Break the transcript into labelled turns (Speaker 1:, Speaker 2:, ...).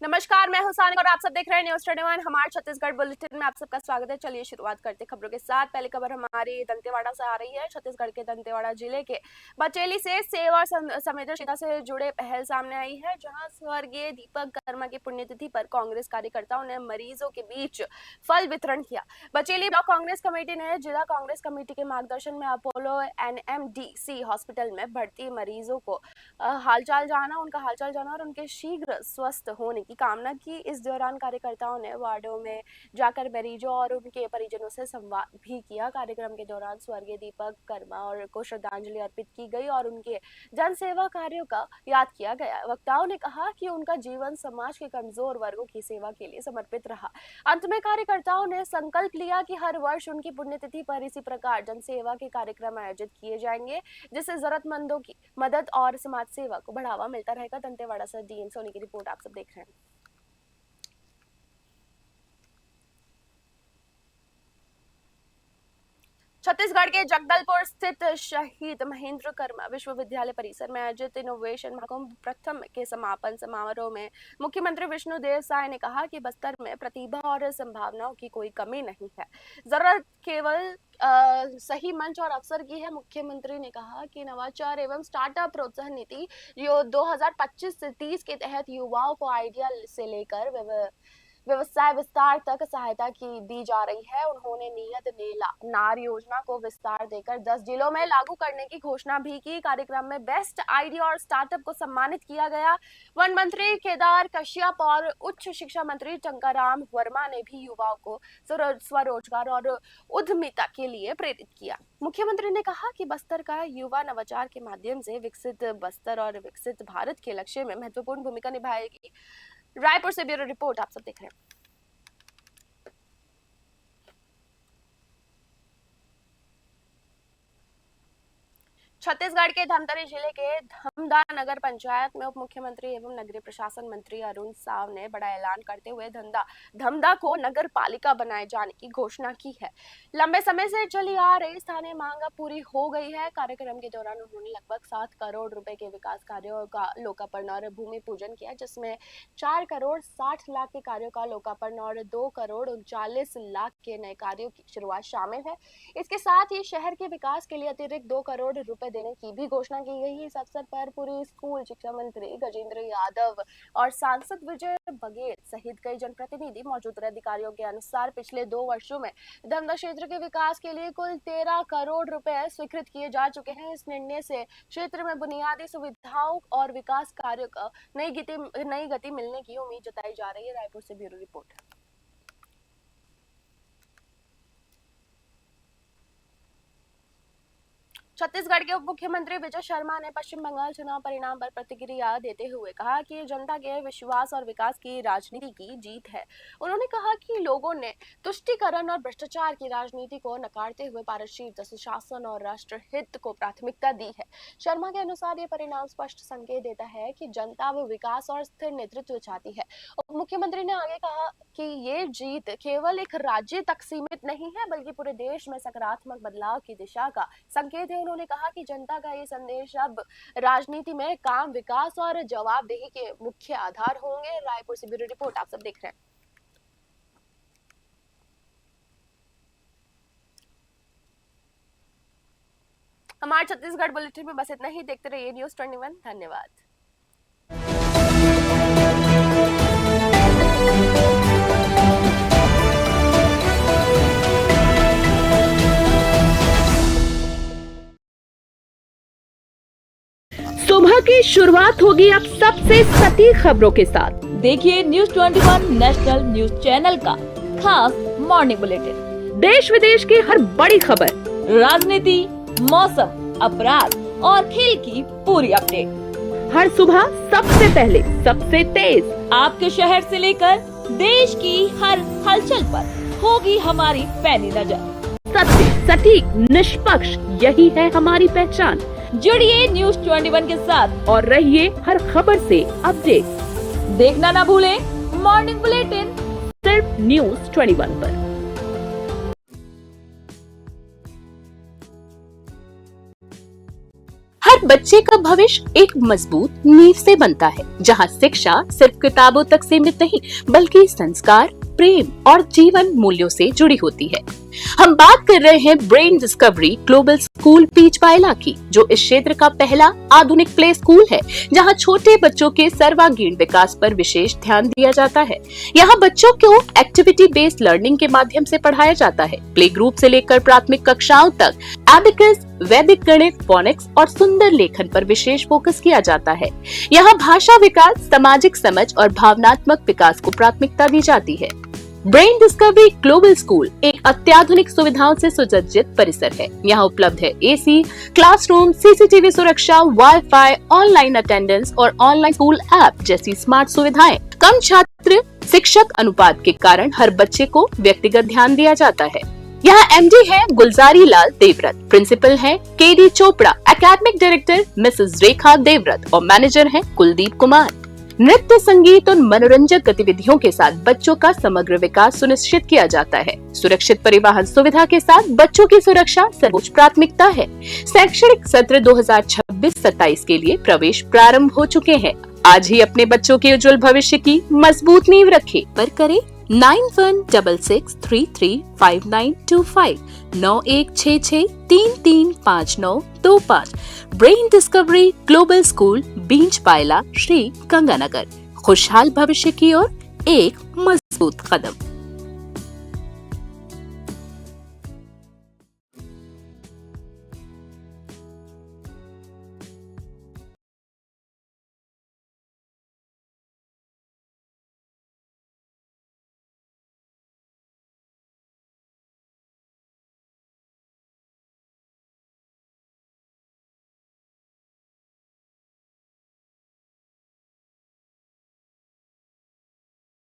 Speaker 1: नमस्कार, मैं हूं सानिक और आप सब देख रहे हैं न्यूज़ 21 हमारे छत्तीसगढ़ बुलेटिन में आप सबका स्वागत है। चलिए शुरुआत करते खबरों के साथ। पहली खबर हमारी दंतेवाड़ा से आ रही है। छत्तीसगढ़ के दंतेवाड़ा जिले के बचेली से सेवा संवेदनशीलता से जुड़े पहल सामने आई है, जहां स्वर्गीय दीपक कर्मा की पुण्यतिथि पर कांग्रेस कार्यकर्ताओं ने मरीजों के बीच फल वितरण किया। बचेली ब्लॉक कांग्रेस कमेटी ने जिला कांग्रेस कमेटी के मार्गदर्शन में अपोलो NMDC हॉस्पिटल में भर्ती मरीजों को उनका हालचाल जाना और उनके शीघ्र स्वस्थ होने की कामना की। इस दौरान कार्यकर्ताओं ने वार्डों में जाकर मरीजों और उनके परिजनों से संवाद भी किया। कार्यक्रम के दौरान स्वर्गीय दीपक कर्मा और को श्रद्धांजलि अर्पित की गई और उनके जन सेवा कार्यों का याद किया गया। वक्ताओं ने कहा कि उनका जीवन समाज के कमजोर वर्गों की सेवा के लिए समर्पित रहा। अंत में कार्यकर्ताओं ने संकल्प लिया कि हर वर्ष उनकी पुण्यतिथि पर इसी प्रकार जन सेवा के कार्यक्रम आयोजित किए जाएंगे, जिससे जरूरतमंदों की मदद और समाज सेवा को बढ़ावा मिलता रहेगा। दंतेवाड़ा से DM सोनी की रिपोर्ट आप सब देख रहे हैं। छत्तीसगढ़ के जगदलपुर स्थित शहीद महेंद्र कर्मा विश्वविद्यालय परिसर में आयोजित इनोवेशन महाकुंभ प्रथम के समापन समारोह में मुख्यमंत्री विष्णुदेव साय ने कहा कि बस्तर में प्रतिभा और संभावनाओं की कोई कमी नहीं है, जरूरत केवल सही मंच और अवसर की है। मुख्यमंत्री ने कहा कि नवाचार एवं स्टार्टअप प्रोत्साहन नीति जो 2025 से 30 के तहत युवाओं को आइडिया से लेकर व्यवसाय विस्तार तक सहायता की दी जा रही है। उन्होंने नियत नार योजना को विस्तार देकर 10 जिलों में लागू करने की घोषणा भी की। कार्यक्रम में बेस्ट आइडिया और स्टार्टअप को सम्मानित किया गया। वन मंत्री केदार कश्यप और उच्च शिक्षा मंत्री टंकाराम वर्मा ने भी युवाओं को स्वरोजगार और उद्यमिता के लिए प्रेरित किया। मुख्यमंत्री ने कहा कि बस्तर का युवा नवाचार के माध्यम से विकसित बस्तर और विकसित भारत के लक्ष्य में महत्वपूर्ण भूमिका निभाएगी। रायपुर से ब्यूरो रिपोर्ट आप सब देख रहे हैं। छत्तीसगढ़ के धमतरी जिले के धमदा नगर पंचायत में उप मुख्यमंत्री एवं नगरीय प्रशासन मंत्री अरुण साव ने बड़ा ऐलान करते हुए धमदा को नगर पालिका बनाए जाने की घोषणा की है। लंबे समय से चली आ रही स्थानीय मांग पूरी हो गई है। कार्यक्रम के दौरान उन्होंने लगभग 7 करोड़ रुपए के विकास कार्यों का लोकार्पण और भूमि पूजन किया, जिसमें 4 करोड़ 60 लाख के कार्यों का लोकार्पण और 2 करोड़ 39 लाख के नए कार्यों की शुरुआत शामिल है। इसके साथ ही शहर के विकास के लिए अतिरिक्त 2 करोड़ रुपए देने की भी घोषणा की गई। इस अवसर पर पूर्व स्कूल शिक्षा मंत्री गजेंद्र यादव और सांसद विजय बघेल सहित कई जनप्रतिनिधि मौजूद रहे। अधिकारियों के अनुसार पिछले 2 वर्षों में धमदा क्षेत्र के विकास के लिए कुल 13 करोड़ रुपए स्वीकृत किए जा चुके हैं। इस निर्णय से क्षेत्र में बुनियादी सुविधाओं और विकास कार्यों को नई गति मिलने की उम्मीद जताई जा रही है। रायपुर से ब्यूरो रिपोर्ट। छत्तीसगढ़ के उप मुख्यमंत्री विजय शर्मा ने पश्चिम बंगाल चुनाव परिणाम पर प्रतिक्रिया देते हुए कहा कि ये जनता के विश्वास और विकास की राजनीति की जीत है। उन्होंने कहा कि लोगों ने तुष्टीकरण और भ्रष्टाचार की राजनीति को नकारते हुए पारदर्शी सुशासन और राष्ट्र हित को प्राथमिकता दी है। शर्मा के अनुसार ये परिणाम स्पष्ट संकेत देता है कि जनता अब विकास और स्थिर नेतृत्व चाहती है। उप मुख्यमंत्री ने आगे कहा कि ये जीत केवल एक राज्य तक सीमित नहीं है, बल्कि पूरे देश में सकारात्मक बदलाव की दिशा का संकेत है। उन्होंने कहा कि जनता का ये संदेश अब राजनीति में काम, विकास और जवाबदेही के मुख्य आधार होंगे। रायपुर से ब्यूरो रिपोर्ट आप सब देख रहे हैं। हमारे छत्तीसगढ़ बुलेटिन में बस इतना ही। देखते रहिए न्यूज़ 21। धन्यवाद।
Speaker 2: सुबह की शुरुआत होगी अब सबसे सटीक खबरों के साथ। देखिए न्यूज़ 21 नेशनल न्यूज चैनल का खास मॉर्निंग बुलेटिन। देश विदेश की हर बड़ी खबर, राजनीति, मौसम, अपराध और खेल की पूरी अपडेट हर सुबह सबसे पहले, सबसे तेज आपके शहर से लेकर देश की हर हलचल पर होगी हमारी पैनी नजर। सत्य, सटीक, निष्पक्ष, यही है हमारी पहचान। जुड़िए न्यूज़ 21 के साथ और रहिए हर खबर से अपडेट। देखना ना भूलें मॉर्निंग बुलेटिन सिर्फ न्यूज़ 21 पर।
Speaker 3: हर बच्चे का भविष्य एक मजबूत नींव से बनता है, जहां शिक्षा सिर्फ किताबों तक सीमित नहीं बल्कि संस्कार, प्रेम और जीवन मूल्यों से जुड़ी होती है। हम बात कर रहे हैं ब्रेन डिस्कवरी ग्लोबल स्कूल बीचपायला की, जो इस क्षेत्र का पहला आधुनिक प्ले स्कूल है, जहां छोटे बच्चों के सर्वांगीण विकास पर विशेष ध्यान दिया जाता है। यहाँ बच्चों को एक्टिविटी बेस्ड लर्निंग के माध्यम से पढ़ाया जाता है। प्ले ग्रुप से लेकर प्राथमिक कक्षाओं तक एबिकस, वैदिक गणित, फोनिक्स और सुंदर लेखन पर विशेष फोकस किया जाता है। यहाँ भाषा विकास, सामाजिक समझ और भावनात्मक विकास को प्राथमिकता दी जाती है। ब्रेन डिस्कवरी ग्लोबल स्कूल एक अत्याधुनिक सुविधाओं से सुसज्जित परिसर है। यहाँ उपलब्ध है एसी, क्लासरूम, सीसीटीवी सुरक्षा, वाईफाई, ऑनलाइन अटेंडेंस और ऑनलाइन स्कूल ऐप जैसी स्मार्ट सुविधाएं। कम छात्र शिक्षक अनुपात के कारण हर बच्चे को व्यक्तिगत ध्यान दिया जाता है। यहाँ एमडी है गुलजारी लाल देवव्रत, प्रिंसिपल है KD Chopra, academic director Mrs Rekha Devvrat और मैनेजर है कुलदीप कुमार। नृत्य, संगीत और मनोरंजक गतिविधियों के साथ बच्चों का समग्र विकास सुनिश्चित किया जाता है। सुरक्षित परिवहन सुविधा के साथ बच्चों की सुरक्षा सर्वोच्च प्राथमिकता है। शैक्षणिक सत्र 2026-27 के लिए प्रवेश प्रारंभ हो चुके हैं। आज ही अपने बच्चों के उज्जवल भविष्य की मजबूत नींव रखें। पर करें 9166335925 9166335925। Brain discovery global school Beechpayla, Shri Ganganagar. खुशहाल भविष्य की ओर एक मजबूत कदम।